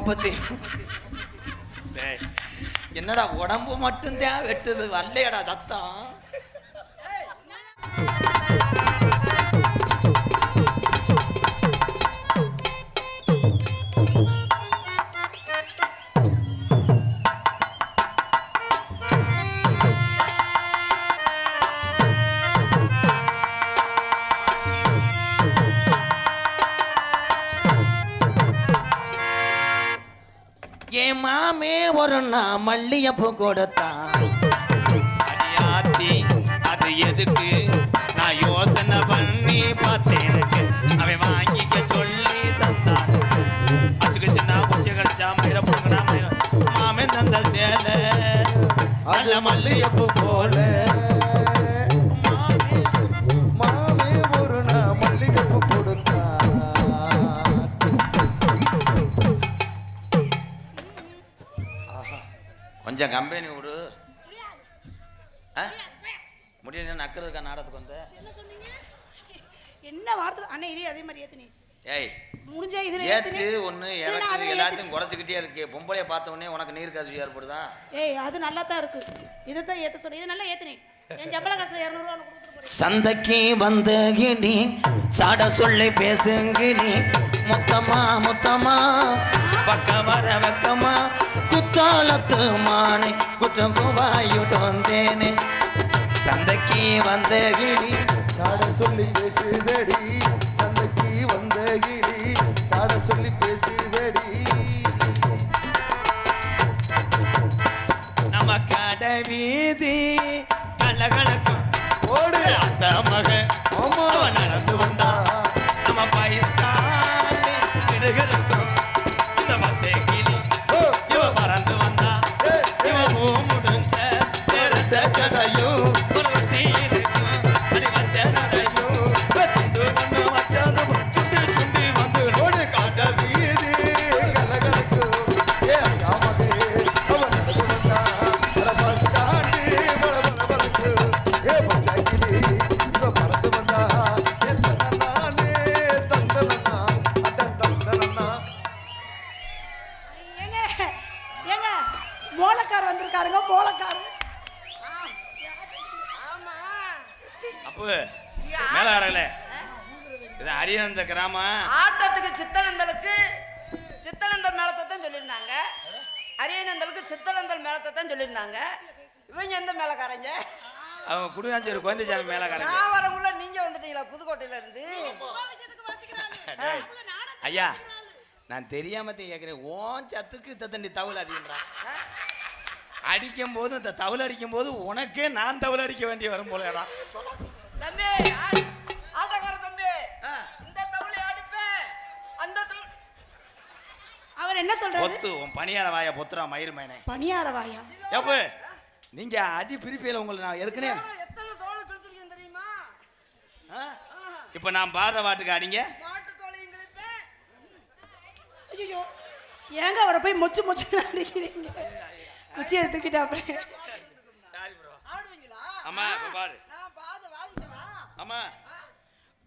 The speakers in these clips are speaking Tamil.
30. என்னடா உடம்பு மட்டும்தான் வெட்டுது, வரலையடா சத்தம். என் மாமே ஒரு நான் மல்லியப்பூ கொடுத்தான். அடியாத்தி அது எதுக்கு நான் யோசனை பண்ணி பார்த்தேன். அவன் வாங்கிக்க சொல்லி தந்தான். அச்சுக்கு சின்ன பூச்சி கடிச்சா மயிர போடுங்கடா மயிர. மாமே தந்த சேல அல்ல மல்லியப்பூ போல. மாமே ஒரு நான் மல்லிகைப்பூ கொடுத்தான். கொஞ்சம் கம்பெனி விடு. முடியல நக்கிறதுக்கா நாடகத்துக்கு வந்த என்ன வார்த்தை அண்ணே இதே அதே மாதிரி ஏத்து நீ. ஏய் முடிஞ்சா இதுல ஏத்து ஒண்ணு எனக்கு எல்லாத்தையும் குறைச்சிக்கிட்டே இருக்கே. பொம்பளைய பார்த்த உடனே உனக்கு நீர் காசு ஏற்படுதா? ஏய் அது நல்லா தான் இருக்கு. இத தான் ஏத்த சொன்னேன். இது நல்லா ஏத்து நீ. என் ஜம்பள காசுல 200 ரூபாய் கொடுத்துட்டு போறேன். சந்தைக்கு வந்த கிடி சாட சொல்லி பேசுங்கிடி. முத்தமா முத்தமா பக்க வர வெக்கமா குத்தாலத்து மானை குற்றம் வாயுட்டு வந்தேனே. சந்தைக்கு வந்த கிடி சாட சொல்லி பேசுதடி. சந்தைக்கு வந்த கிடி சாட சொல்லி பேசுதடி. நம்ம கடை வீதி கலகலக்கும் ஓடு அந்த மகன் நடந்து வந்தா. நம்ம பைஸ்தானே விடுகளுக்கும் இந்த பச்சை கிளி இவ பறந்து வந்தா. இவ பூ முடிஞ்ச நேரத்தை கடையும் ஒரு தீருக்கும் அடி வச்ச நடையும் துண்டு ஒண்ணு வச்சதும் சுண்டி சுண்டி வந்து ஓடு காட்ட வீதி கலகலக்கு. ஏ அக்கா மகே அவன் நடந்து வந்தா. அட பஸ் ஸ்டாண்டு பல பல பலக்கு. ஏ பச்சை கிளி இவ பறந்து வந்தா. ஏ தன்னே தந்தனனா அட தந்தனனா. ஏங்க ஏங்க மோளக்கார் வந்திருக்காருங்க. மோளக்கார் அப்போ மேல வரல. இது அரியநந்த கிராமம். ஆட்டத்துக்கு சித்தனந்தலுக்கு சித்தனந்தல் மேளத்தை தான் சொல்லியிருந்தாங்க. அரியநந்தலுக்கு சித்தனந்தல் மேளத்தை தான் சொல்லியிருந்தாங்க. இவங்க எந்த மேளக்காரங்க? அவங்க குடியாஞ்சேரி குழந்தைசாமி மேலக்காரங்க. நான் வரக்குள்ள நீங்க வந்துட்டீங்களா புதுக்கோட்டையில இருந்து? ஐயா நான் தெரியாம கேட்கிறேன். ஓன் சத்துக்கு தண்டி தவுள் அதிகம்டா. அடிக்கும் போது இந்த தவுள் அடிக்கும் போது உனக்கே நான் தவுள் அடிக்க வேண்டிய வரும் போலடா. தம்பி ஆட்டக்கார தம்பி இந்த தவுளை அடிப்பேன் அந்த தவுள். அவர் என்ன சொல்றாரு? பொத்து உன் பணியார வாயா பொத்துறா மயிர் மேனே. பணியார வாயா? ஏப்பு நீங்க அடி பிரிப்பையில உங்களை நான் ஏற்கனவே எத்தனை தோல் கிழிச்சிருக்கேன் தெரியுமா? இப்ப நான் பாடுற பாட்டுக்கு அடிங்க. மாட்டு தோலையும் கிழிப்பேன். ஐயோ ஏங்க அவரை போய் மொச்சு மொச்சு அடிக்கிறீங்க? குச்சியை தூக்கிட்டா அப்புறம். ஆடுவீங்களா? ஆமா இப்ப பாரு. நான் பாத வாதிக்கவா? ஆமா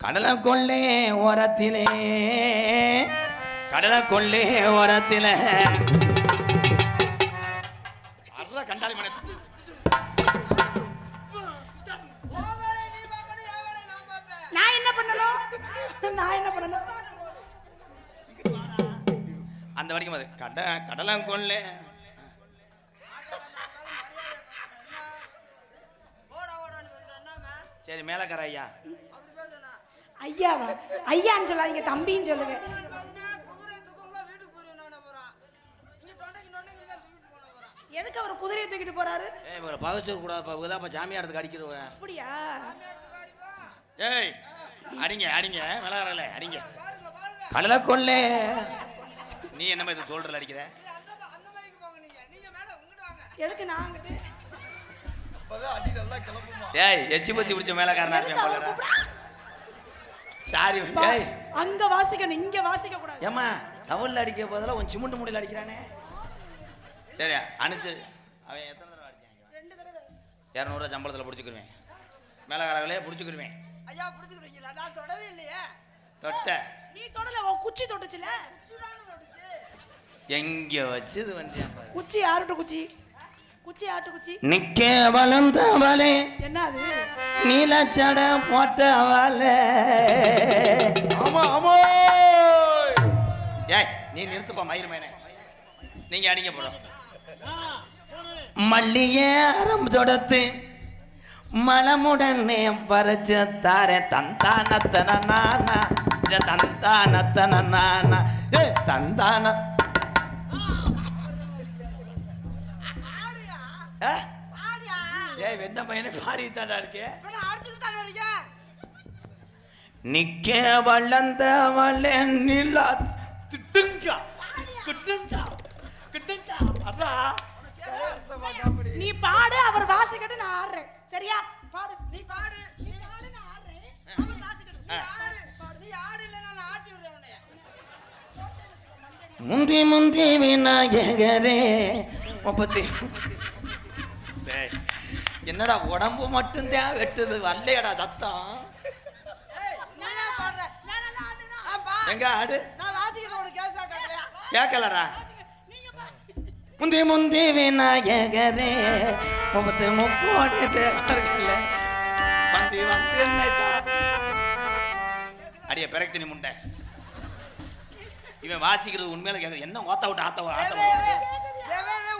கடலை கொள்ளே ஓரத்திலே கடலை கொள்ளே ஓரத்திலே அற கண்டாளி மனை. நான் என்ன பண்ணணும்? நான் என்ன பண்ணணும்? அந்த வரைக்கும் அது கடலை கொள்ளே. சரி மேலக்கார ஐயா. ஐயாவா? ஐயான்னு சொல்லாதீங்க, தம்பின்னு சொல்லுங்க. எதுக்கு அவர் குதிரையை தூக்கிட்டு போறாரு? இவரை பகச்சிட கூடாது. ஜாமியாடத்துக்கு அடிக்கிறவன். அப்படியா? ஏய் அடிங்க அடிங்க மேலக்காரல அடிங்க. கடலை கொள்ளே. நீ என்ன இது சொல்றல அடிக்கிற? எதுக்கு நான் அங்கிட்டு? ஏய் எச்சி பத்தி பிடிச்ச மேலக்காரனா? சாரி ஏய் அங்க வாசிக்கணும், இங்க வாசிக்க கூடாது. ஏமா தவல்ல அடிக்க போதெல்லாம் உன் சிமெண்ட் மூடில அடிக்கிறானே. சரி அனுச்சு அவன் எத்தனை தடவை அடிச்சாங்க? 2 தடவை. 200 ரூபாய் சம்பளத்துல பிடிச்சிக்கிருவேன். மேலக்காரங்களே பிடிச்சிக்கிருவேன். ஐயா பிடிச்சிக்கிறீங்களா? நான் தொடவே இல்லையே. தொட்ட நீ தொடல, உன் குச்சி தொட்டுச்சுல. குச்சி தானே தொட்டுச்சு. எங்க வச்சது வந்து குச்சி ஆட்டு குச்சி குச்சி ஆட்டு குச்சி நிக்க வளர்ந்தவளே என்ன அது நீலச்சட போட்டவளே. ஆமா ஆமா ஏய் நீ நிறுத்துப்பா மயிர்மேனே, நீங்க அடிங்க போறோம். மல்லியே அரம் தொடத்து மலமுடனே பறிச்சு தாரே தந்தானத்தன நானா தந்தானத்தன நானா ஏ தந்தான ஏய் வெண்ண பையனே பாடித்தாடா இருக்கே. நிக்க வளர்ந்தவளே நிலா திட்டுங்கா கிட்டுங்கா கிட்டுங்கா அடா. நீ பாடு, அவர் வாசிக்கட்டு, நான் ஆடுறேன். சரியா? பாடு, நீ பாடு, நீ பாடு, நான் ஆடுறேன். அவர் வாசிக்கட்டு, நீ ஆடு, பாடு, நீ ஆடு, இல்லைன்னா நான் ஆட்டி விடுறேன் உன்னைய. முந்தி முந்தி விநாயகரே முப்பத்தி. என்னடா உடம்பு மட்டும்தான் வெட்டுது, வரலையடா சத்தம். எங்க ஆடு கேட்கலடா. முந்தி முந்தி விநாயகரே முப்பத்து முப்போடு தேவர்களே வந்து வந்து என்னை அடிய பிறகு நீ முண்டை. இவன் வாசிக்கிறது உண்மையில கேட்க என்ன ஓத்த விட்டு ஆத்தவா ஆத்தவா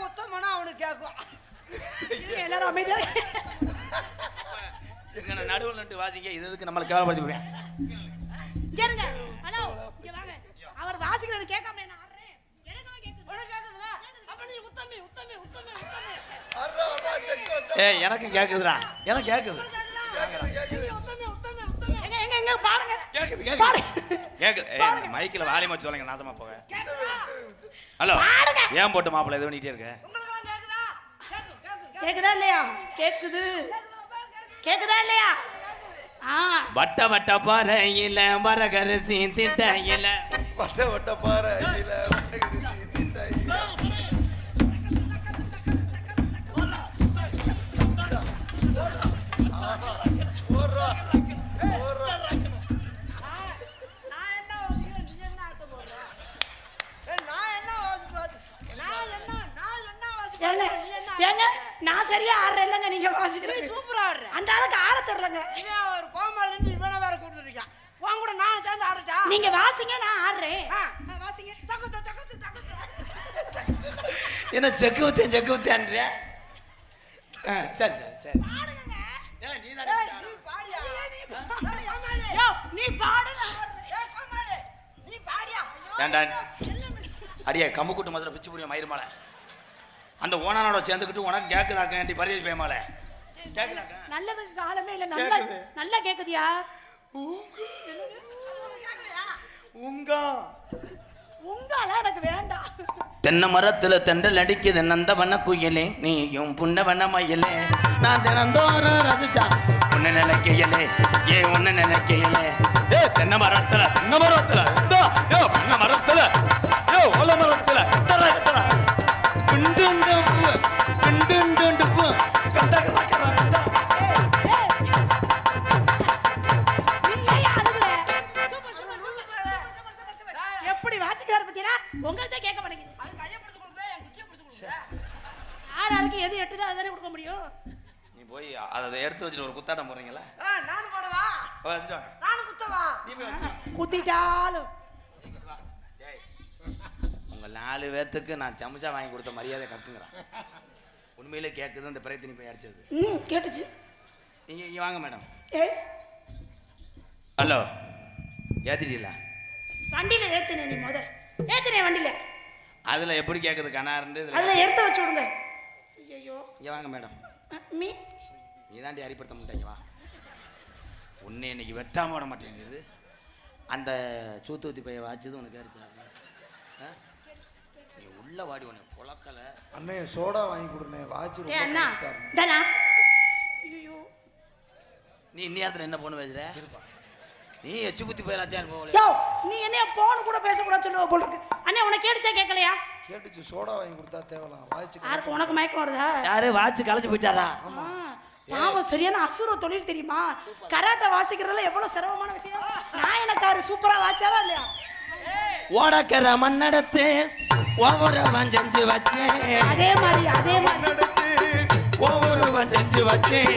உத்தமனா அவனுக்கு கேட்கும். எல்லாரும் அமைதியா எங்க நடுவில் நின்று வாசிக்க இது எதுக்கு நம்மளை கேவலப்படுத்தி போறேன். கேளுங்க. ஹலோ இங்க வாங்க. அவர் வாசிக்கிறது கேட்காம நான் ஆடுறேன். எனக்கெல்லாம் கேக்குது. உனக்கு கேக்குதுல? அப்ப நீ உத்தமி உத்தமி உத்தமி உத்தமி. அரா அரா செக். ஏய் எனக்கு கேக்குதுடா, எனக்கு கேக்குது. உத்தமி உத்தமி உத்தமி. எங்க எங்க பாருங்க. கேக்குது கேக்குது கேக்குது. ஏய் மைக்ல வால்யூம் வச்சு சொல்லுங்க, நாசமா போக. ஹலோ ஏன் போட்டு மாப்பிள்ளை இது பண்ணிட்டே இருக்க? கேக்குதா இல்லையா? கேக்குது. கேக்குதா இல்லையா? வட்ட வட்ட பாறையில வரகரிசி திட்டையில வட்ட வட்ட பாறையில வரகரிசி திட்டையில ஓரா ஓரா. நான் என்ன வாசிக்கிறேன், நீ என்ன ஆட்டம் போடுற? நான் என்ன ஏங்க ஏங்க நான் சரியா ஆடுறேன் இல்லைங்க, நீங்க வாசிக்கிறீங்க. சூப்பரா ஆடுற. அந்த ஆளுக்கு ஆட தெரியலங்க. இவன் ஒரு கோமாளி இவனை வேற கூப்பிட்டுருக்கான். உன் கூட நான் சேர்ந்து ஆடட்டா? நீங்க வாசிங்க, நான் ஆடுறேன். வாசிங்க. தகுத்து தகுத்து தகுத்து. என்ன செக்கு ஊத்தேன்ற. சரி சரி சரி பாடுங்க. நீ நீ பாடியா? யோ நீ பாடு, நான் ஆடுறேன். கோமாளி நீ பாடியா? ஏண்டா அடியே கம்பு கூட்டு மதுரை பிச்சு புரியும் மயிர்மாலை அந்த ஓனானோட சேர்ந்துக்கிட்டு உனக்கு கேட்குதாக்கி பரிதி பயமால கேட்குதாக்க நல்லதுக்கு காலமே இல்லை. நல்லா நல்லா கேக்குதியா? உங்க உங்களா எனக்கு வேண்டாம். தென்னை மரத்துல தென்றல் அடிக்குது நந்த வண்ண குயிலே நீயும் புண்ண வண்ண மயிலே நான் தினந்தோறும் ரசிச்சா உன்ன நினைக்கையிலே ஏ உன்ன நினைக்கையிலே ஏ தென்னை மரத்துல தென்னை மரத்துல யோ தென்னை மரத்துல யோ ஓல மரத்துல தர தர பிண்டுண்டு பிண்டுண்டு கட்டகலா எப்படி வாசிக்கிறார் பத்தியா? உங்கள்கிட்ட கேட்க மாட்டேங்குது. அது கையை பிடிச்சு கொடுப்பேன், என் குச்சியை பிடிச்சு கொடுப்பேன். யாருக்கு எது எட்டுதோ அதுதானே கொடுக்க முடியும். நீ போய் அதை எடுத்து வச்சுட்டு ஒரு குத்தாட்டம் போடுறீங்களா? நானும் போடவா? நானும் குத்தவா? குத்திட்டாலும் உங்க 4 பேத்துக்கு நான் சமச்சா வாங்கி கொடுத்த மரியாதை கக்குங்கிறான். உண்மையிலே கேட்குது அந்த பிரயத்தினி போய் அடிச்சது. கேட்டுச்சு. நீங்க இங்க வாங்க மேடம். எஸ். ஹலோ ஏத்திட்டீங்களா? வண்டியில ஏத்துனே நீ முத. ஏத்துனே வண்டியில. அதுல எப்படி கேக்குது கனாருன்னு அதுல எடுத்து வச்சு விடுங்க. ஐயோ. இங்க வாங்க மேடம். மீ நீ தாண்டி அடிப்படுத்த மாட்டேங்க வா. உன்னை இன்னைக்கு வெட்டாம விட மாட்டேங்குது. அந்த சூத்தூத்தி பைய வாச்சது உனக்கு அடிச்சா நீ உள்ள வாடி உன்னை புழக்கல. அண்ணே சோடா வாங்கி கொடுனே வாட்ச் ஏ அண்ணா தானா. ஐயோ நீ நேரத்துல என்ன பொண்ணு பேசுற? நீ எச்சு புத்தி போயலாத்தான் போகல. யோ நீ என்ன போன் கூட பேச கூட சொல்லுவ போல இருக்கு. அண்ணே உனக்கு கேடுச்சா கேட்கலையா? கேட்டுச்சு. சோடா வாங்கி கொடுத்தா தேவலாம் வாட்ச். யாருக்கு உனக்கு மயக்கம் வருதா? யாரு வாட்ச் கலைச்சு போயிட்டாரா? பாவம் சரியான அசுர தொழில் தெரியுமா? கராட்டை வாசிக்கிறதுல எவ்வளவு சிரமமான விஷயம். நான் எனக்காரு சூப்பரா வாச்சாரா இல்லையா? ஓடக்கர மண்ணெடுத்து ஒவ்வொருவன் செஞ்சு வச்சேன் அதே மாதிரி நடத்து ஒவ்வொருவன் செஞ்சு வச்சேன்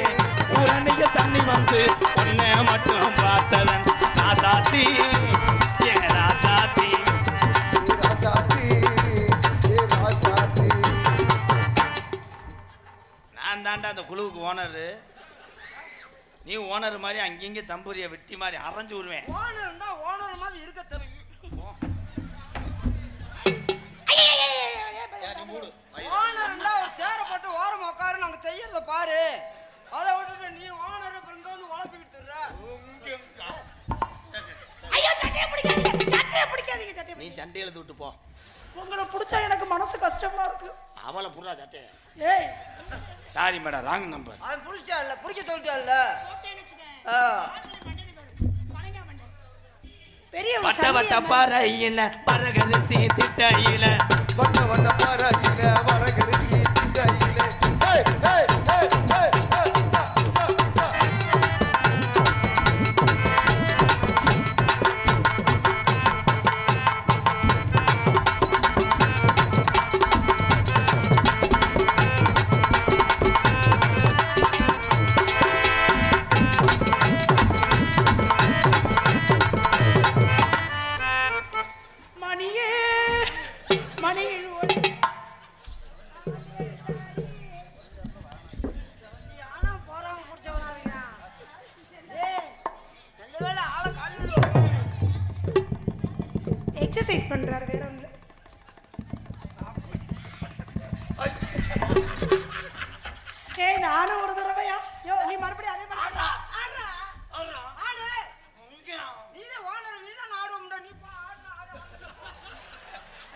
உடனே தண்ணி வந்து உன்னை மட்டும் பார்த்தவன் ராசாத்தி என் ராசாத்தி ஏ ராசாத்தி ஏ ராசாத்தி நான் தாண்டா அந்த குழுவுக்கு ஓனரு நீ ஓனர் மாதிரி அங்கங்க தம்பூரிய வெட்டி மாதிரி அரைஞ்சு விடுவேன் ஓனர்னா ஓனர் மாதிரி இருக்க தெரியும் ஓனர்னா ஒரு சேரை போட்டு ஓரம் உட்காரு நாங்க செய்யறத பாரு அதை விட்டுட்டு நீ ஓனர் அப்புறம் இங்க வந்து உழப்பிக்கிட்டு இருற. ஐயோ சட்டையை பிடிக்காதீங்க சட்டையை நீ சண்டையில விட்டு போ உங்களை பிடிச்சா எனக்கு மனசு கஷ்டமா இருக்கு அவளை புடுறா சட்டையை ஏய் சாரி மேடம் ராங் நம்பர் அவன் பிடிச்சிட்டா இல்ல பிடிக்க சொல்லிட்டா பெரிய வட்ட வட்ட பாறையில பரகரிசி திட்டையில வட்ட வட்ட பாறையில வரகரிசி திண்டையில ஏய் ஏய் ஏய் ஏய் மணியே மணியே ஆனா போறாங்க பிடிச்சவனாருங்க ஏய் நல்ல வேளை ஆளை காலையில எக்ஸசைஸ் பண்றாரு வேற ஒண்ணு ஏய் நானும் ஒரு தடவையா யோ நீ மறுபடியும் அதே மாதிரி ஆடு நீதான் ஓனர் நீதான் ஆடுவோம்டா நீ போ ஆடு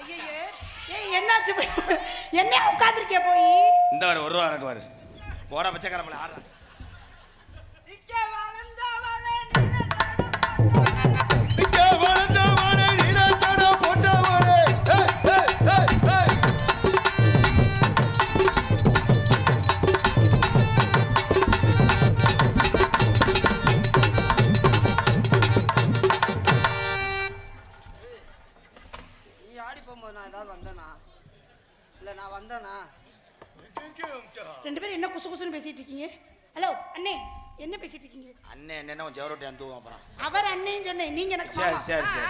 ஐயே ஏய் என்னாச்சு என்ன உட்கார்ந்திருக்கே போய் இந்த வர ஒரு ரூபா எனக்கு வரு போட பச்சைக்காரப்பல ஆடுறா நிக்க வளர்ந்தவளே நிக்க வளர்ந்தவனே நீலச்சட போட்டவனே ஏய் ஏய் ஏய் ஏய் நீ ஆடி போகும்போது நான் ஏதாவது வந்தேனா இல்ல நான் வந்தேனா ரெண்டு பேரும் என்ன குசு குசுன்னு பேசிட்டு இருக்கீங்க ஹலோ அண்ணே என்ன பேசிட்டு இருக்கீங்க அண்ணன் என்னென்ன ஜவரோட்டி தூவும் அப்புறம் அவர் அண்ணேன்னு சொன்னேன் நீங்க எனக்கு சரி மாமா சரி சரி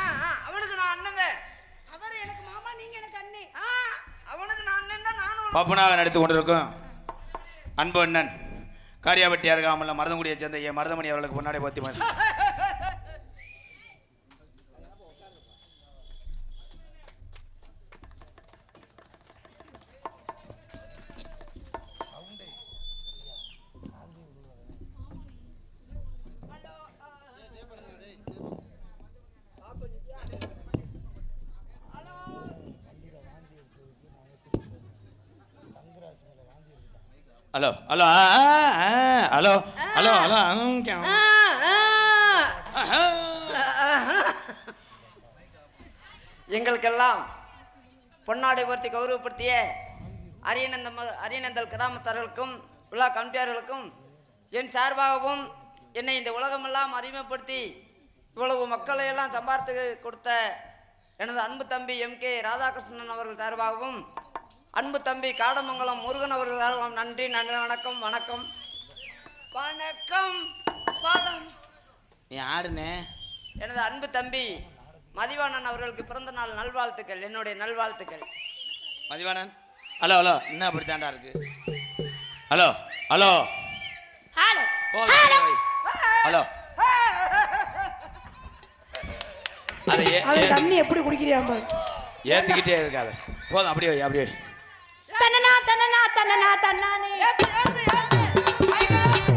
அவனுக்கு நான் அண்ணன் அவர் எனக்கு மாமா நீங்க எனக்கு அண்ணே அவனுக்கு நான் அண்ணன் தான் நானும் பப்புனாக நடித்து கொண்டிருக்கும் அன்பு அண்ணன் காரியாபட்டி அருகாமல்ல மருதங்குடியை சேர்ந்த என் மருதமணி அவர்களுக்கு முன்னாடி பத்தி மாதிரி hello hello hello hello hello எங்களுக்கெல்லாம் பொன்னாடை உயர்த்தி கௌரவப்படுத்திய அரியநந்தல் கிராமத்தார்களுக்கும் விழா கமிட்டியார்களுக்கும் என் சார்பாகவும் என்னை இந்த உலகமெல்லாம் அறிமுகப்படுத்தி இவ்வளவு மக்களை எல்லாம் சம்பாதித்து கொடுத்த எனது அன்பு தம்பி எம்.கே. ராதாகிருஷ்ணன் அவர்கள் சார்பாகவும் அன்பு தம்பி காடமங்கலம் முருகன் அவர்கள் சார்பாகவும் நன்றி நன்றி வணக்கம் வணக்கம் வணக்கம் பாலம் நீ ஆடுனே எனது அன்பு தம்பி மதிவாணன் அவர்களுக்கு பிறந்த நாள் நல்வாழ்த்துக்கள் என்னுடைய நல்வாழ்த்துக்கள் மதிவாணன் ஹலோ ஹலோ என்ன அப்படி தாண்டா இருக்கு ஹலோ ஹலோ ஹலோ ஹலோ அதை அவர் தண்ணி எப்படி குடிக்கிறியா பாரு ஏத்திக்கிட்டே இருக்காது போதும் அப்படியே வை, அப்படியே வை. தன்னனா தன்னனா தன்னனா தன்னானே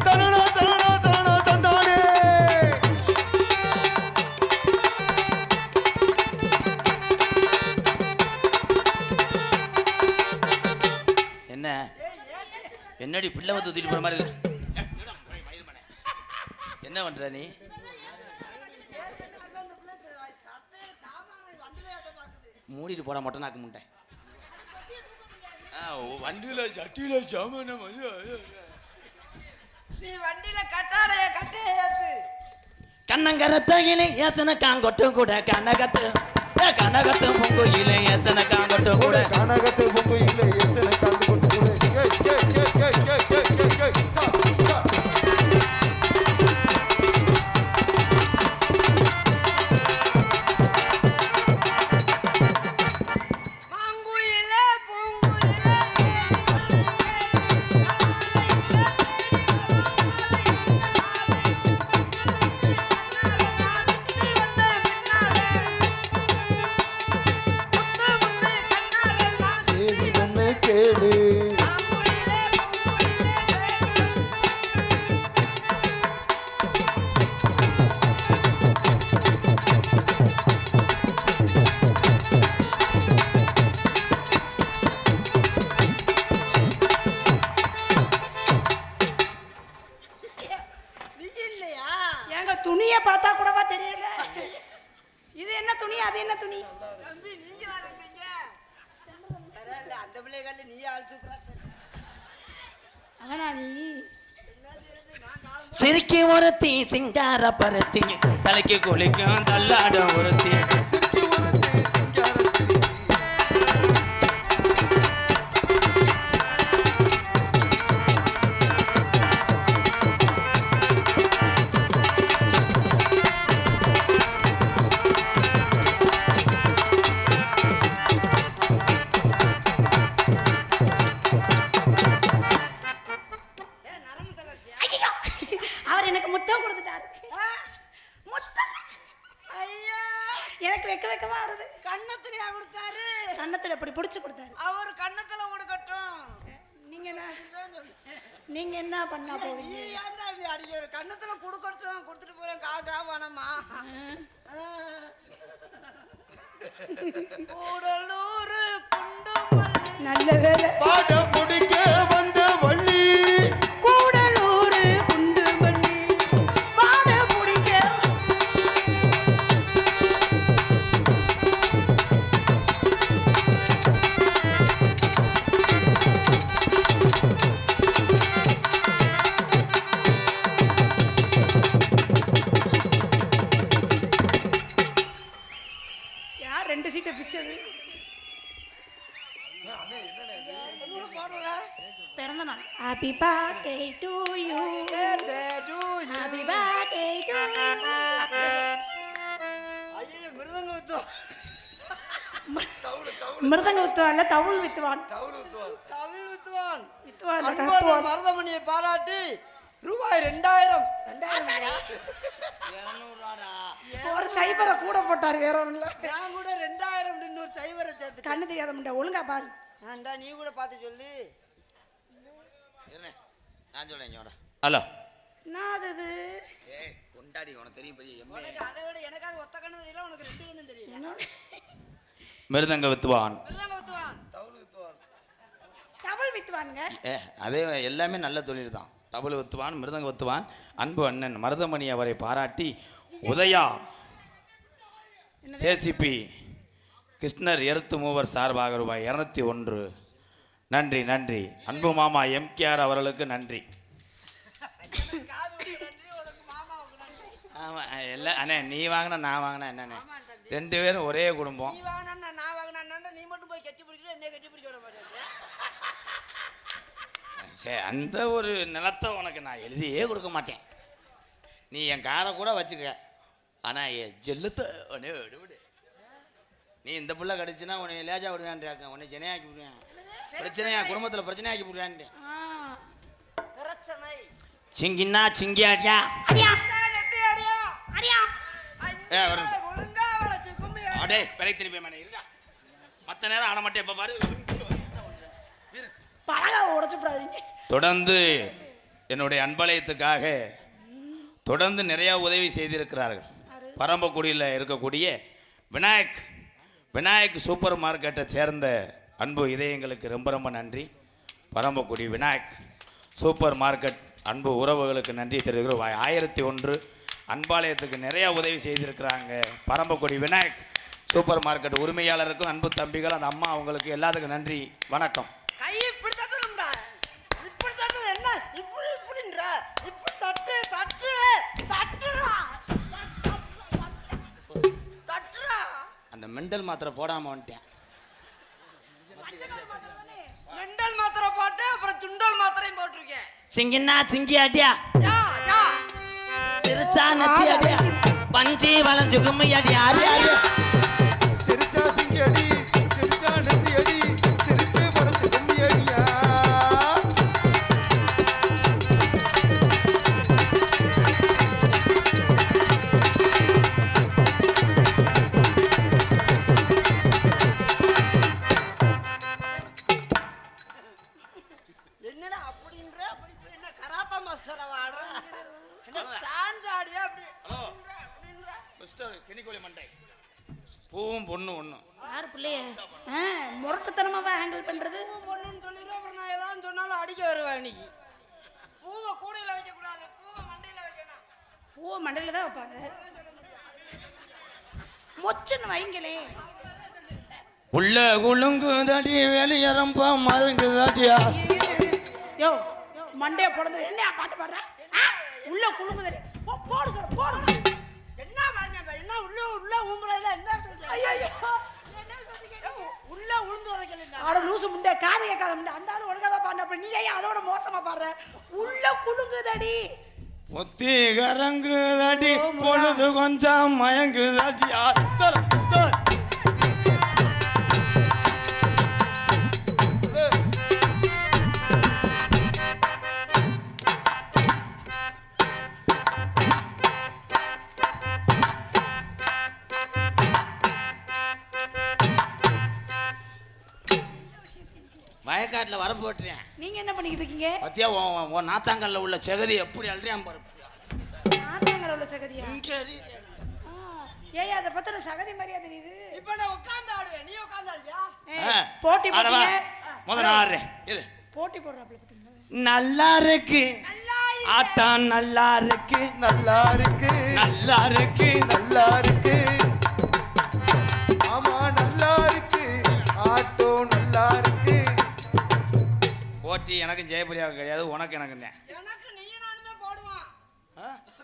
தனனா தனனா தனனா தந்தானே என்ன என்னடி பிள்ளை வந்து தூக்கிட்டு போற மாதிரி இருக்கு? என்ன பண்ற நீ மூடிட்டு போட மட்டும் நாக்கு முட்டை வண்டியில சட்டியில சாமான நீ வண்டியில கட்டாடைய கட்டைய ஏத்து கண்ணங்கரத்தகினி ஏசன காங்கொட்டும் கூட கண்ணகத்து கனகத்து பொங்குயிலே எசன காங்கட்டு கூட கனகத்தை பொங்கையில எசனை காந்து கொண்டு கூட மாங்குயிலே பூங்குயிலே சேதி ஒண்ணு கேளு ஏங்க துணியை பார்த்தா கூடவா தெரியல இது என்ன துணி அது என்ன துணி தம்பி நீங்க இருப்பீங்க பரவாயில்ல அந்த பிள்ளைகள் நீ ஆள் சூப்பரா அவனா நீ சிரிக்கி ஒருத்தி சிங்கார பருத்தி தலைக்கு குளிக்கும் தள்ளாடும் ஒருத்தி சிரிக்கி ஒருத்தி சிங்கார சிரிக்கி ஐயோ அவர் எனக்கு முத்தம் கொடுத்துட்டாரு முத்தம் ஐயா எனக்கு வெக்கமா வருது கண்ணத்துலயா கொடுத்தாரு கன்னத்துல இப்படி பிடிச்சு கொடுத்தாரு அவர் கண்ணத்துல கொடுக்கட்டும் நீங்க என்ன பண்ணா நீ போவீங்க ஏன்டா இப்படி அடிக்கிற கண்ணத்துல கொடுக்கட்டும் கொடுத்துட்டு போறேன் காசா பணமா கூடலூர் குண்டுமல்லி நல்ல வேலை பாட முடிக்க வந்த வள்ளி கூடலூர் குண்டுமல்லி பாட முடிக்க யார் 2 சீட்டை பிச்சது பிறந்த நாள் happy birthday to you happy birthday to ஐயோ மிருதங்க வித்தோம் மிருதங்க வித்துவான்ல தவுள் வித்துவான் தமிழ் வித்துவான் வித்துவான் அன்போடு மருதமணியை பாராட்டி ரூபாய் 2000 ஒரு சைபரை கூட போட்டார் வேற ஒண்ணும் இல்ல நான் கூட 2000 இன்னொரு சைவரை சேர்த்து கண்ணு தெரியாத முண்டை ஒழுங்கா பாரு ஆண்டா நீ கூட பார்த்து சொல்லு நான் சொல்றேன் ஹலோ நான் அது ஏய் கொண்டாடி உனக்கு தெரியும் பெரிய உனக்கு அதை விட எனக்காவது ஒத்த கண்ணு தெரியல உனக்கு 2 கண்ணு தெரியல மிருதங்க வித்துவான் மிருதங்க வித்துவான் தவுள் வித்துவானுங்க அதே எல்லாமே நல்ல தொழில் தான் தபுள் வித்துவான் மிருதங்க வித்துவான் அன்பு அண்ணன் மருதமணி அவரை பாராட்டி உதயா சேசிபி கிருஷ்ணர் எருத்து மூவர் சார்பாக ரூபாய் 201 நன்றி நன்றி அன்பு மாமா எம்கேஆர் அவர்களுக்கு நன்றி காசு கொடுத்து நன்றி உனக்கு மாமாவுக்கு நன்றி ஆமாம் எல்லாம் அண்ணே நீ வாங்கினா நான் வாங்கினா என்னண்ணே 2 பேரும் ஒரே குடும்பம் நீ வாங்கினா நான் வாங்கினா நீ மட்டும் போய் கட்டி பிடிக்கிற என்ன கட்டி பிடிக்க விட மாட்டேன் சரி அந்த ஒரு நிலத்தை உனக்கு நான் எழுதியே கொடுக்க மாட்டேன் நீ என் காரை கூட வச்சுக்க ஆனால் என் ஜெல்லத்தை உடனே விடு நீ இந்த புள்ள கடிச்சுன்னா உன்னை லேஜா விடுவேன் உன்னை ஜனையாக்கி விடுவேன் பிரச்சனையா குடும்பத்தில் பிரச்சனையாக்கி விடுவேன் பிரச்சனை சிங்கின்னா சிங்கியாடியா அடியா எப்படி அடியா அடியா ஒரு நிமிஷம். ஒழுங்கா வளச்சு கும்மி அடே பிறகு திருப்பி மேலே இருக்கா மற்ற நேரம் ஆட மாட்டேன் இப்போ பாரு பழகா உடைச்சுப்படாதீங்க தொடர்ந்து என்னுடைய அன்பலயத்துக்காக தொடர்ந்து நிறையா உதவி செய்திருக்கிறார்கள் பரம்பக்குடியில் இருக்கக்கூடிய விநாயக் சூப்பர் மார்க்கெட்டை சேர்ந்த அன்பு இதயங்களுக்கு ரொம்ப ரொம்ப நன்றி. பரம்பக்குடி விநாயக் சூப்பர் மார்க்கெட் அன்பு உறவுகளுக்கு நன்றி தெரிவிக்கிறோம். 1001 அன்பாலயத்துக்கு நிறையா உதவி செய்திருக்கிறாங்க. பரம்பக்குடி விநாயக் சூப்பர் மார்க்கெட் உரிமையாளருக்கும் அன்பு தம்பிகள் அந்த அம்மா அவங்களுக்கு எல்லாத்துக்கும் நன்றி. வணக்கம். கை இப்படி தட்டணும்டா, இப்படி தட்டணும். என்ன இப்படி இப்படின்ற இப்படி தட்டு தட்டு தட்டுடா தட்டுடா. அந்த மெண்டல் மாத்திரை போடாம வந்துட்டேன். மெண்டல் மாத்திரை போட்டு அப்புறம் சுண்டல் மாத்திரையும் போட்டிருக்கேன். சிங்கின்னா சிங்கி அடியா, யா, யா. சிரிச்சா நத்தி அடியா, பஞ்சி வளைஞ்சு கும்மி அடி ஆடி ஆடி. சிரிச்சா சிங்கி அடி, சிரிச்சா நெத்தி அடி, சிரிச்சு படைச்சு கும்மி அடியா. என்னடா அப்படின்ற அப்படி இப்படி என்ன கராத்தா மாஸ்டரா ஆடுற என்ன டான்ஸ் ஆடியா அப்படி அப்படின்ற மிஸ்டர் கினிகோலி மண்டை, பூவும் பொண்ணு ஒண்ணு. யாரு பிள்ளைய முரட்டுத்தனமாவா ஹேண்டில் பண்றது? பொண்ணுன்னு சொல்லிடுறேன். அப்புறம் நான் ஏதாவது சொன்னாலும் அடிக்க வருவேன். இன்னைக்கு பூவை கூடையில வைக்க கூடாது, பூவை மண்டையில வைக்கணும். பூவை மண்டையில தான் வைப்பாங்க. மொச்சுன்னு வைங்களே. உள்ள குழுங்கு தடி வெளியரம்பா மதங்கு தாட்டியா. யோ மண்டைய போடுறது என்ன பாட்டு பாடுற? உள்ள குழுங்குதடி போடு சொல்ல போடு. என்ன பாருங்க என்ன உள்ள உள்ள ஊம்புறதுல என்ன சொல்றீங்க? ஐயோ உள்ள உளுந்து வரைக்கல. ஆட லூசு முண்டை காது கேட்காத முண்டை. அந்த ஆளு ஒழுங்காத பாடுற. அப்ப நீ ஏன் அதோட மோசமா பாடுற? உள்ள குழுங்குதடி ஒத்தி கரங்கு தாட்டி பொழுது கொஞ்சம் மயங்கு தாட்டியா. வயக்காட்டுல வர போட்டுறேன். நீங்க என்ன பண்ணிக்கிட்டு இருக்கீங்க? பத்தியா உன் நாத்தாங்கல்ல உள்ள செகதி எப்படி அழுறியான் பாரு. நாட்டாங்கல உள்ள சகதியா? இங்க அடி. ஏய் அத பத்தின சகதி மாதிரியா தெரியுது. இப்ப நான் உட்கார்ந்து ஆடுவேன், நீ உட்கார்ந்து ஆடுறியா? போட்டி ஆடவா? போடுங்க. முதல்ல நான் ஆடுறேன். இரு. போட்டி போடுறாப்ல பாத்தீங்களா? நல்லா இருக்கு ஆட்டம், நல்லா இருக்கு, நல்லா இருக்கு, நல்லா இருக்கு. நல்லா இருக்கு, ஆமா நல்லா இருக்கு, ஆட்டோ நல்லா இருக்கு. போட்டி எனக்கு ஜெயபிரியாவுக்கு கிடையாது, உனக்கு எனக்கு தான். எனக்கு நீயும் நானுமே போடுவான்.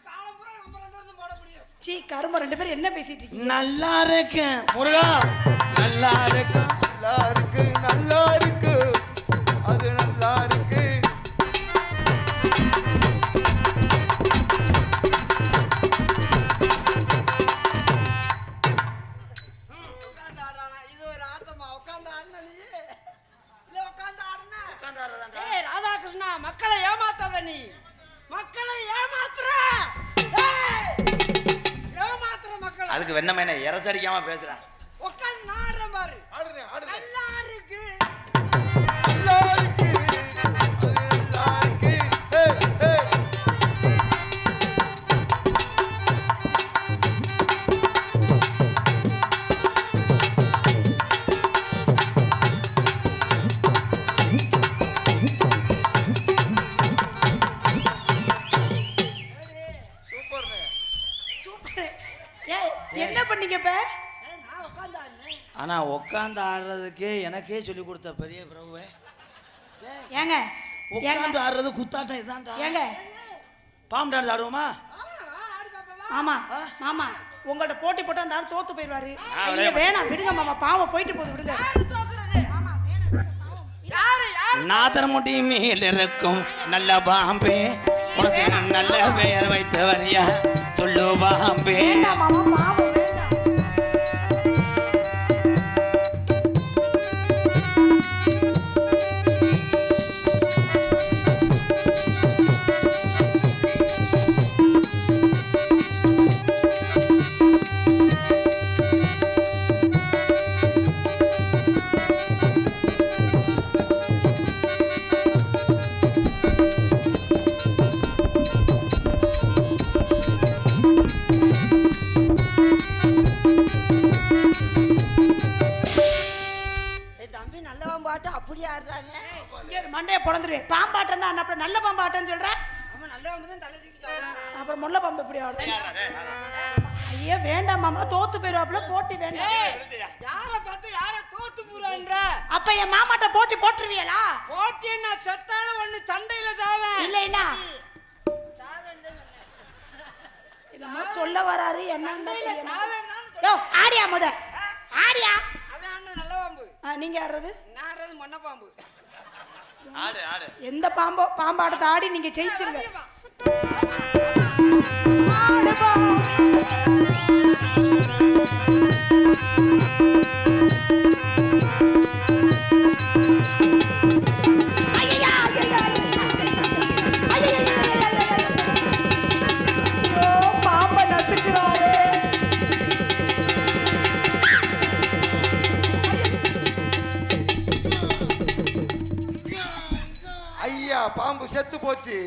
காலம்புற நம்ம ரெண்டு பேரும் போட முடியும். சீ கரும ரெண்டு பேரும் என்ன பேசிட்டு இருக்கீங்க? நல்லா இருக்கு முருகா, நல்லா இருக்கு. நல்லா இருக்கு, நல்லா இருக்கு, அது நல்லா இருக்கு. உட்கார்ந்து ஆடுறானா? இது ஒரு ஆட்டமா? உட்கார்ந்து ஆடுன நீ இல்ல உட்கார்ந்து ஆடுன? ஏய் ராதாகிருஷ்ணா, மக்களை ஏமாத்தாத நீ. மக்களை ஏமாத்துற. ஏய், ஏமாத்துற மக்களை. அதுக்கு வெண்ணமே எரசடிக்காம பேசுறேன். உட்கார்ந்து நான் ஆடுறேன் பாரு. ஆடுறேன், ஆடுறேன். நல்லா இருக்கு. நல்லா இருக்கு, அது நல்லா இருக்கு. ஏய், ஏய். சூப்பர். ஏய் என்ன பண்ணீங்க இப்ப? நான் உட்கார்ந்து ஆடுனேன். ஆனா உட்காந்து ஆடுறதுக்கே எனக்கே சொல்லி கொடுத்த பெரிய பிரபுவே. ஏங்க உட்காந்து ஆடுறது குத்தாட்டம் இதான்டா. ஏங்க பாம்பு டான்ஸ் ஆடுவோமா? ஆடு பாப்பா. மாமா மாமா உங்கள்ட்ட போட்டி போட்டு அந்த ஆள் தோத்து போயிடுவாரு. விளையாட ஐயா, வேணாம் விடுங்க மாமா, பாவம் போயிட்டு போகுது விடுங்க. யாரு தோக்குறது? யாரு யாரு? நாதரமுடி மேல் இருக்கும் நல்ல பாம்பே, உனக்கு நல்ல பெயர் வைத்து வரியா சொல்லு பாம்பே. வேண்டாம் மாமா, பாவம் வேண்டாம். அப்படி ஆடுறாங்க. இங்க மண்டைய பொளந்துருவேன். பாம்பாட்டம் தான் அப்புறம் நல்ல பாம்பாட்டம்னு சொல்ற? அவன் நல்லவங்க தான் தலை தூக்கி ஆடுறான். அப்புறம் முல்லை பாம்பு எப்படி ஆடும்? ஐயா வேண்டாம் மாமா, தோத்து போயிடுவாப்ல, போட்டி வேண்டாம். யார பார்த்து யார தோத்து போறான்ற? அப்ப என் மாமாட்ட போட்டி போட்டுருவீங்களா? போட்டி என்ன செத்தாலும் ஒண்ணு சண்டையில சாவேன். இல்லைன்னா சொல்ல வராரு என்ன? சண்டையில சாவேன். யோ ஆடியா முத ஆடியா அவன் அண்ணன் நல்ல பாம்பு நீங்க ஆடுறது நான் ஆடுறது மொன்ன பாம்பு ஆடு ஆடு எந்த பாம்பாடத்தை ஆடி நீங்க ஜெயிச்சிருங்க ஆடு பா. ஐயையா, ஐயையா, ஐயையா, ஐயோ, பாம்பை நசுக்குறாரே. ஐயா பாம்பு செத்து போச்சு.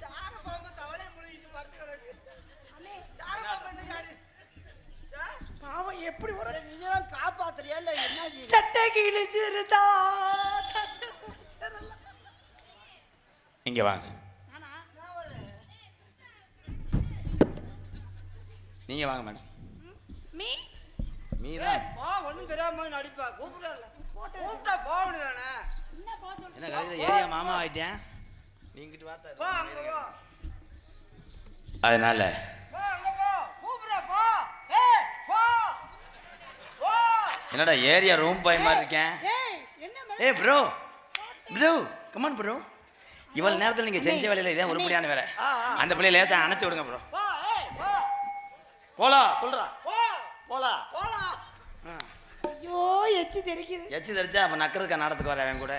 சார பாம்பு தவளை முழுகிட்டு படுத்து கிடக்கு சார பாம்பு என்ன ஆடு பாவம் எப்படி ஒரு நீதான் காப்பாத்துறியா இல்ல என்ன செய்ய சட்டை கிழிச்சிருந்தா இங்க வாங்க. நீங்க வாங்க மேடம். மீ மீதான் போ ஒண்ணும் தெரியாம நடிப்பா கூப்பிட்டா போகணும் தானே என்ன கடைசியில் ஏரியா மாமா ஆயிட்டேன். நீங்கிட்டு போ பார்த்தா அங்க போ அதனால போ அங்க போ கூப்பிடுற போ ஏய் போ போ என்னடா ஏரியா ரூம் பாய் மாதிரி இருக்கேன். ஏய் என்ன ஏய் ப்ரோ ப்ரோ கமான் ப்ரோ. இவ்வளவு நேரத்தில் நீங்க செஞ்ச வேலையில இதே உருப்படியான வேலை. அந்த பிள்ளைய லேசா அணைச்சு விடுங்க ப்ரோ. போ ஏய் போ போலாம் சொல்றா போ போலாம். போலாம் ஐயோ எச்சி தெரிக்குது எச்சு தெரிச்சா அப்ப நக்கிறதுக்கா நடத்துக்கு வர அவன் கூட.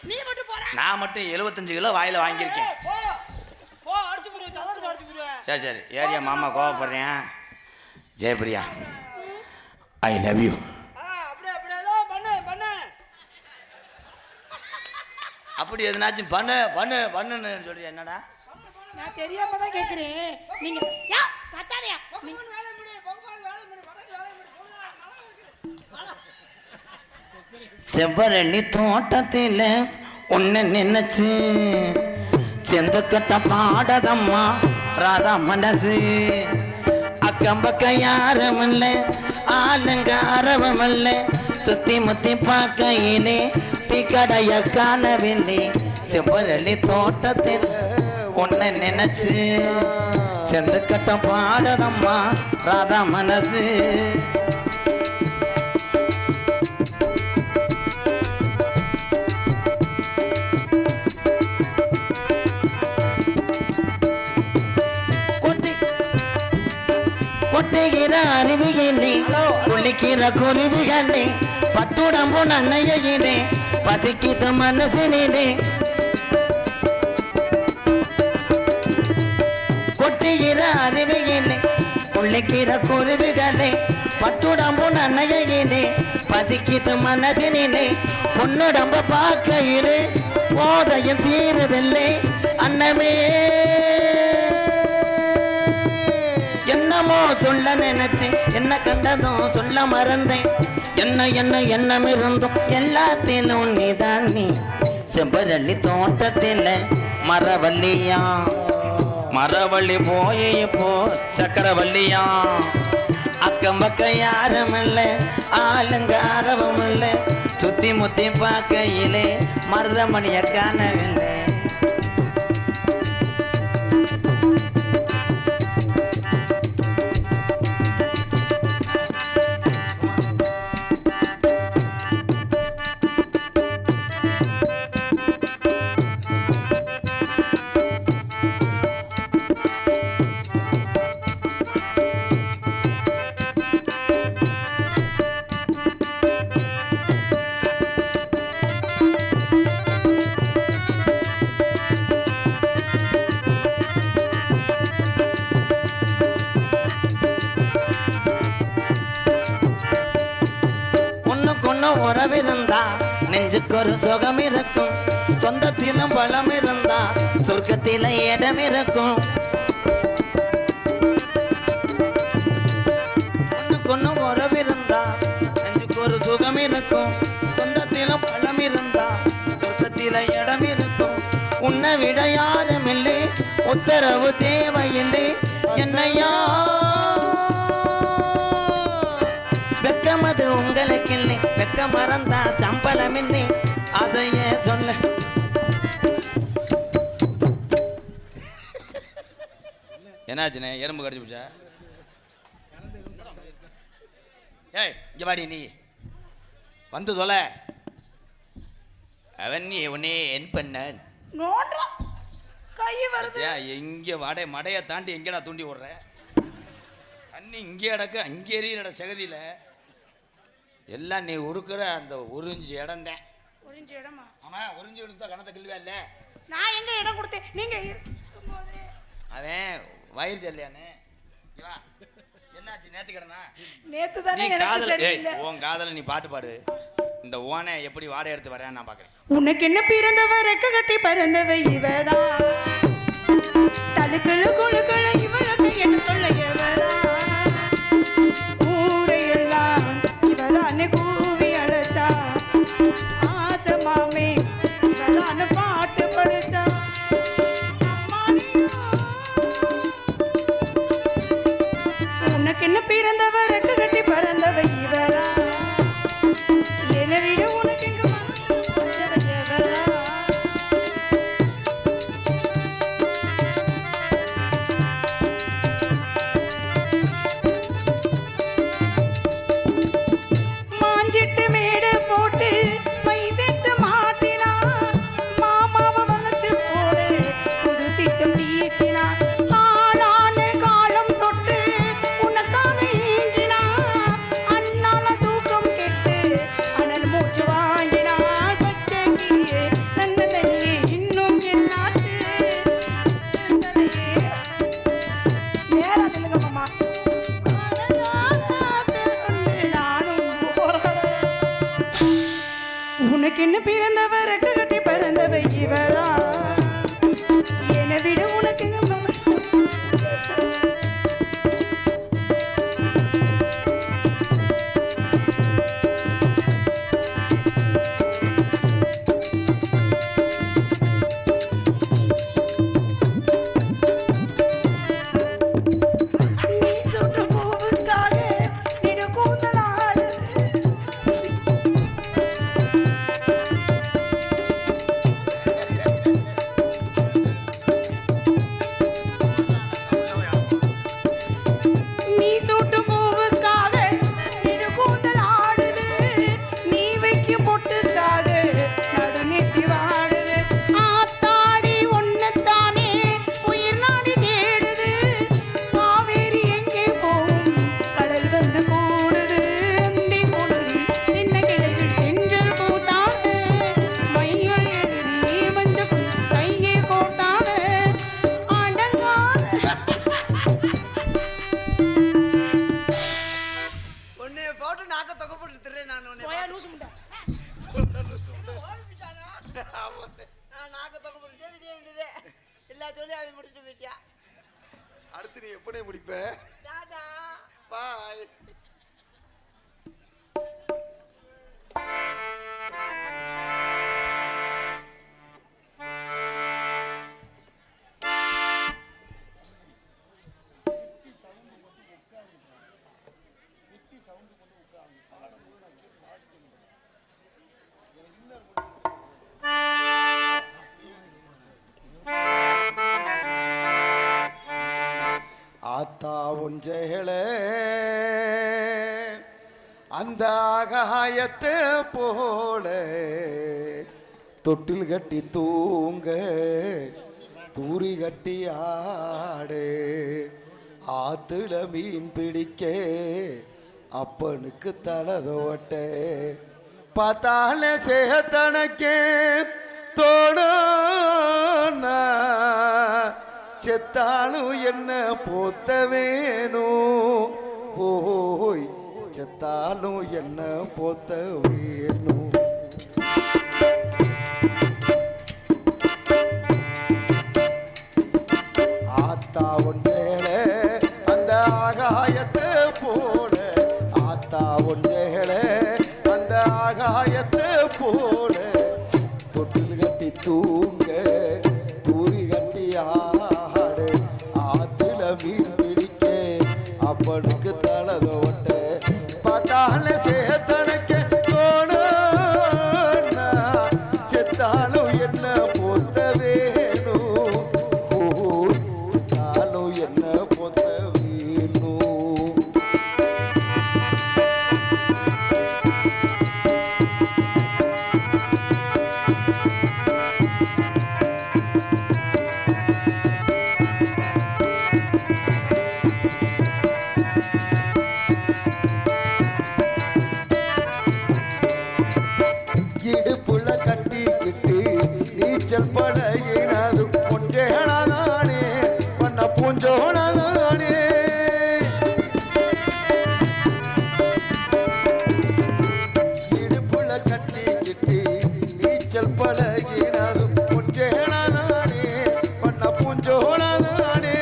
நீ மட்டும் போற நான் மட்டும் 75 கிலோ வாயில வாங்கியிருக்கேன். ஏய், போ போ அடிச்சு போடுவேன் தலக்கு அடிச்சு போடுவேன் சரி சரி ஏரியா மாமா கோவப்படுறேன். Jayapriya I love you. அப்படியே அப்படியே எல்லாம் பண்ணு பண்ணு அப்படி எதுனாச்சும் பண்ணு பண்ணு பண்ணுன்னு சொல்லி என்னடா நான் தெரியாம தான் கேக்குறேன் நீங்க யா கத்தாதயா பக்கமான வேலை முடி பக்கமான வேலை முடி வடக்கு வேலை முடி பொழுதா நல்லா இருக்கு செவ்வரளி தோட்டத்தில் உன்னை நினைச்சு செந்தக்கட்ட பாடதம்மா ராதா மனசு. அக்கம் பக்கம் யாரும் இல்லை ஆளுங்க அரவம் இல்லை சுத்தி முத்தி பார்க்கையிலே டீ கடைய காணவில்லை. செவ்வரளி தோட்டத்தில் உன்னை நினைச்சு செந்தக்கட்ட பாடதம்மா ராதா மனசு. கொட்டுகிற அருவிகளே குளிக்கிற குருவிகளே பத்துடம்பு நன்னையிலே பசிக்கிற மனசினிலே கொட்டுகிற அருவிகளே குளிக்கிற குருவிகளே பத்துடம்பு நன்னையிலே பசிக்கிற மனசினிலே பொன்னுடம்ப பார்க்கையிலே போதையும் தீரவில்லை அன்னமே. என்னமோ சொல்ல நினைச்சேன் என்ன கண்டதும் சொல்ல மறந்தேன் என்ன என்ன எண்ணம் இருந்தும் எல்லாத்திலும் நீதான் நீ. செவ்வரளி தோட்டத்தில் மரவள்ளியா மரவள்ளி போய் இப்போ சக்கரவள்ளியா. அக்கம் பக்கம் யாரும் இல்லை ஆளுங்க அரவம் இல்லை சுத்தி முத்தி பார்க்கையிலே மருதமணிய காணவில்லை. உறவிருந்தா நெஞ்சுக்கு ஒரு சுகம் இருக்கும் சொந்தத்திலும் பலம் இருந்தா சொர்க்கத்தில இடம் இருக்கும். ஒண்ணுக்கு உறவிருந்தா நெஞ்சுக்கு ஒரு சுகம் இருக்கும் சொந்தத்திலும் பலம் இருந்தா சொர்க்கத்தில இடம் இருக்கும். உன்னை விட யாரும் இல்லை உத்தரவு தேவையில்லை என்னையா. வெக்கமது உங்களுக்கு இல்லை வெக்க மறந்தா சம்பளம் இல்லை அதைய சொல்ல. என்னாச்சுண்ணே? எறும்பு கடிச்சு போச்சா? ஏய் இங்கே வாடி, நீ வந்து தொலை. அவன் நீ உன்னே என் பண்ண நோன்றா கை வருது. எங்கே வடை மடையை தாண்டி எங்கேடா தூண்டி விடுற? தண்ணி இங்கே கிடக்கு, அங்கே எறிகிற சகதியில் எல்லாம் நீ உடுக்கிற அந்த உறிஞ்சி இடம்தான். உறிஞ்சி இடமா? ஆமாம், உறிஞ்சி எடுத்தா கணத்தை கிள்ளுவா இல்லை? நான் எங்க இடம் கொடுத்தேன்? நீங்க இருக்கும்போது அவன் வயிறு சரியில்லையானே. என்னாச்சு? நேத்து கிடனா? நேத்து தானே நீ எனக்கு காதல சரியில்லை. உன் காதல நீ பாட்டு பாடு. இந்த ஓனை எப்படி வாடை எடுத்து வரேன்னு நான் பார்க்குறேன். உனக்கு என்ன பிறந்தவ ரெக்க கட்டி பறந்தவ இவதான், தலுக்களு குழுக்கள இவளுக்கு என்ன சொல்ல இவதான், ஊரையெல்லாம் இவதானே கூவி அழைச்சா, ஆசை மாமே இவதான பாட்டு படிச்சா. உனக்கு என்ன பிறந்தவ ரெக்க கட்டி பறந்தவ இவதான், என்னை விட உனக்கு எங்க மாஞ்சிட்டு மேடு போட்டு மை செட்டு மாட்டினா, மாமாவை வளைச்சு போடு புது திட்டம் தீட்டினா, ஆளான காலம் தொட்டு உனக்காக ஏங்கினா, அண்ணான தூக்கம் கெட்டு அனல் மூச்சு வாங்கினாள். பச்சை கிளியே நன்னதனியே இன்னும் என் நாட்டு செந்தனையே. நேரா நில்லுங்க மாமா. உனக்கு என்ன பிறந்தவ ரெக்க கட்டி பறந்தவ இவதான், என்னை விட உனக்கு எங்க மனசு. நீ சுற்று பூவுக்காக நிடு கூந்தல் ஆடுது. நீ சூட்டு பூவுக்காக நிடு கூந்தல் ஆடுது, நீ வைக்கும் பொட்டுக்காக நடுநெத்தி வாடுது. ஆத்தாடி ஒன்னத்தானே உயிர் நாடி தேடுது, காவேரி எங்கே போகும் கடல் வந்து கூடுது. அந்தி பொழுதில் தின்ன கிளைகள் தென்றல் பூத்தான, மைகள் எழுதி மஞ்சள் கையே கோர்த்தான, அடங்காத உன்னை போட்டு நாக்க தொகை போட்டு திரு நான் உன்னை போயா லூசு முண்டை. ஓடிப்பிட்டானா? நான் நாக்க தொகை போட்டு வேண்டியதே எல்லா சொல்லி அவன் முடிச்சுட்டு போயிட்டியா. அடுத்து நீ எப்படி முடிப்ப? டாடா. பாய். ஆத்தா ஒஞ்சேளே அந்த ஆகாயத்தை போல தொட்டில் கட்டி தூங்க தூரி கட்டி ஆடு, ஆத்துல மீன் பிடிக்க அப்பனுக்கு தலதோட்ட, பார்த்தாலே சேத்தனக்கே தோணும் செத்தாலும் என்ன போத்த வேணும், ஓய் செத்தாலும் என்ன போத்த வேணும். ஆத்தா ஒன்றேல அந்த ஆகாயத்தை போல, ஆத்தா ஒன்றேல அந்த ஆகாயத்தை போல தொட்டில் கட்டி தூங்க தூரி கட்டி ஆடு, ஆத்துல மீன் பிடிக்க அப்பனுக்கு தலதோட்ட, பார்த்தால சேத்தனக்க தோணும் இடுப்புல கட்டிக்கிட்டு நீச்சல் பழகினது பொஞ்சேனானே பண்ண பூஞ்சோனானே இடுப்புல கட்டிக்கிட்டு நீச்சல் பழகினது பொஞ்சேனானே பண்ண பூஞ்சோனானே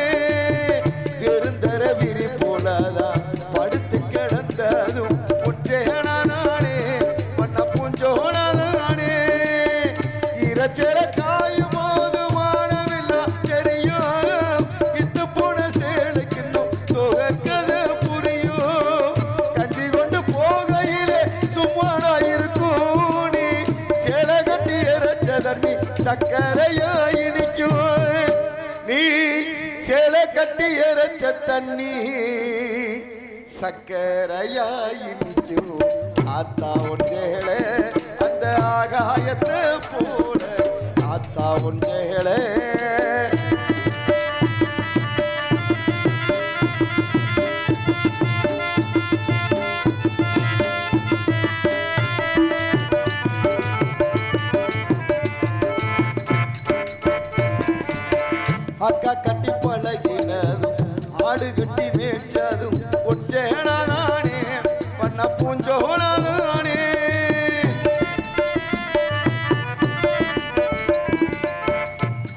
வெறுந்தர விரி போலதான் படுத்து கிடந்ததும் பொஞ்சேனானே பண்ண பூஞ்சோனானே இரச்சல காயும் போது வானமெல்லாம் தெரியும் வித்து போன சேலைக்கின்னும் சோகக்கதை புரியும் கஞ்சி கொண்டு போகையிலே சும்மாடா இருக்கும் நீ சேலை கட்டி இறைச்ச தண்ணி சக்கரையா இனிக்கும் நீ சேலை கட்டி இறைச்ச தண்ணி சக்கரையா இனிக்கும் ஆத்தா ஒன்றேளே அந்த ஆகாயத்தை போல ஆத்தா ஒன்றேளே அக்கா கட்டி பழகினதும் ஆடு கட்டி மேய்ச்சதும் ஒன்றேனானே பண்ண பூஞ்சோனானே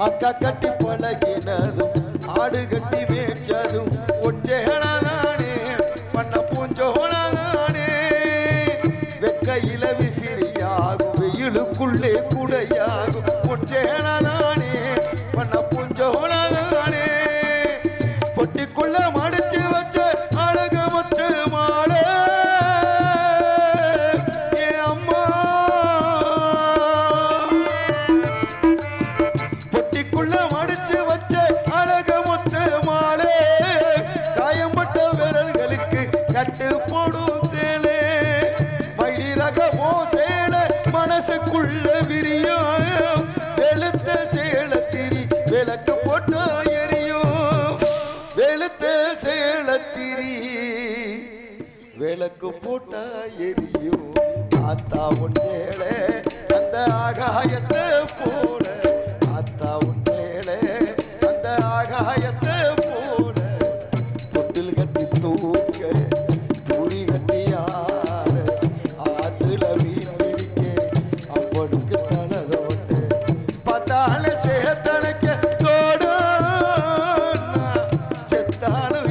அக்கா கட்டி பழகினதும் ஆடு கட்டி மேய்ச்சதும் ஒன்றேனானே பண்ண பூஞ்சோனானே வெக்கையில விசிறியாகும் வெயிலுக்குள்ளே குடையாகும் ஒன்றேனானே பண்ண பூஞ்சோனானே பொட்டிக்குள்ள மடிச்சு வச்ச அழக முத்து மாலை ஏ அம்மா பொட்டிக்குள்ள மடிச்சு வச்ச அழக முத்து மாலை காயம்பட்ட விரல்களுக்கு கட்டு போடும் சேலை மயிலி ரகமோ சேலை மனசுக்குள்ள விரியும் வெளுத்த சேலை திரி விளக்கு போட்டு எரியும் வெளுத்த சேலத்திரி விளக்கு போட்டா எரியும் ஆத்தா ஒன்றேளே அந்த ஆகாயத்தை போல ஆத்தா ஒன்றேளே அந்த ஆகாயத்தை போல தொட்டில் கட்டி தூக்க துணி கட்டி ஆட ஆத்துல மீன் பிடிக்க அப்படுக்கு தனதோட்டு பத்தால சேத்தனைக்க தோடும் செத்தாலும்